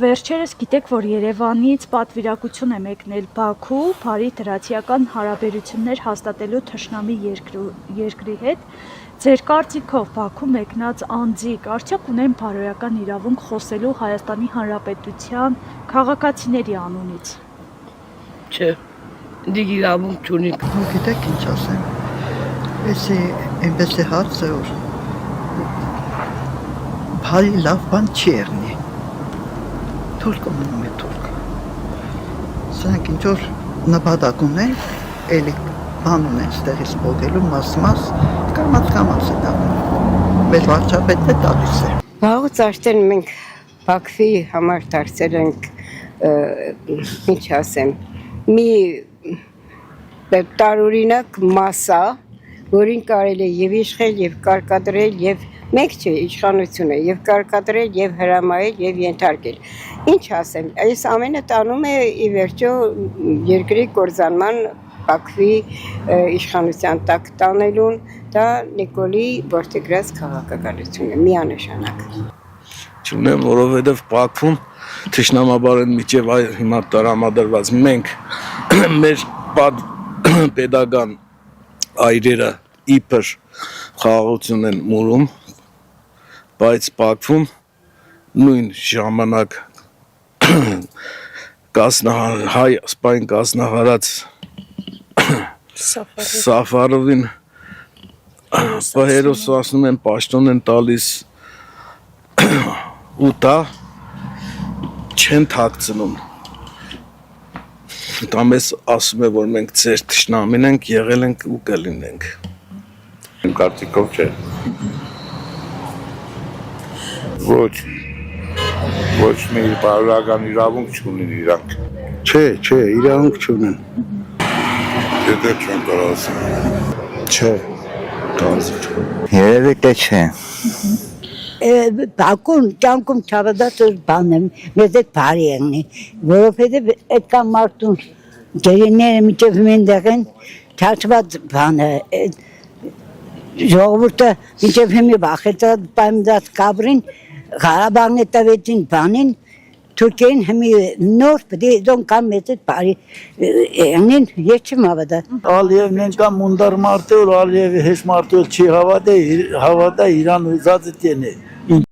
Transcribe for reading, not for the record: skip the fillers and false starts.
Վերջերս գիտեք, որ Երևանից պատվիրակություն է մեկնել Բաքու, բարի դրացիական հարաբերություններ հաստատելու թշնամի երկրի հետ։ Ձեր կարծիքով Բաքու մեկնած անձիկ արդյոք ունեն բարոյական իրավունք խոսելու Հայաստանի Հանրապետության քաղաքացիների անունից։ Չէ, դիգ իրավունք չունի։ Գիտեք ինչ ասեմ, էսի այնպես է հարցը, որ բարի լավ բան չի եղնի։ Թուրքը մնում է թուրք։ Սրանք ինչ որ նպատակ ունեն, էլի բան ունեն ստեղից բողելու մաս, կամաց է դառնում։ Մեր վարչապետն է տալիս է։ Վաղուց արդեն մենք Բաքվի համար դարձել ենք, ինչ ասեմ, մի տարօրինակ մասա, որին կարելի է եւ իշխել, եւ կարկադրել, եւ մեկ չէ իշխանությունը, եւ կարկադրել, եւ հրամայել, եւ ենթարկել։ Ինչ ասեմ, այս ամենը տանում է ի վերջո երկրի կործանման Բաքվի իշխանության տակ տանելուն, դա Նիկոլի որդեգրած քաղաքականություն է, միանշանակ։ Չունեմ, որովհետև Բաքվում թշնամաբարեն միջև հիմա տրամադրված մենք մեր պետական այրերը իբր խաղաղություն են մուրում, բայց Բաքվում նույն ժամանակ հայ սպայն կազմահարած Սաֆարովին հերոսացնում են, պաշտոն են տալիս ու դա չեն թաքցնում։ Դա մեզ ասում է, որ մենք ձեր թշնամին ենք, եղել ենք ու կլինենք։ Իմ կարծիքով չէ։ Ոչ մի բարոյական իրավունք չունեն իրանք։ Չէ, իրավունք չունեն։ Եթե չեն կարող ասեմ։ Չէ, կարծիք չունեն։ Երևի թե չէ։ Բաքուն կյանքում չավադած բան է, մեզ այդ բարի եղնի, որովհետև այդ կամ մարդուն գերիները միջև մենտեղ են, չաչված բան է, ժողովուրդը միջև հիմի վախեցած պայմդած կաբրին, Ղարաբաղն է տվեցին բանին, Թուրքիային հիմի նոր պետք է դոն կամ մեծ այդ բարի եղնին, ես չեմ հավատա։ Ալիևն են կամ մունդար մարդը, որ Ալիևի հեշ մարդը չի հավատա, Իրան ուզած է տենե։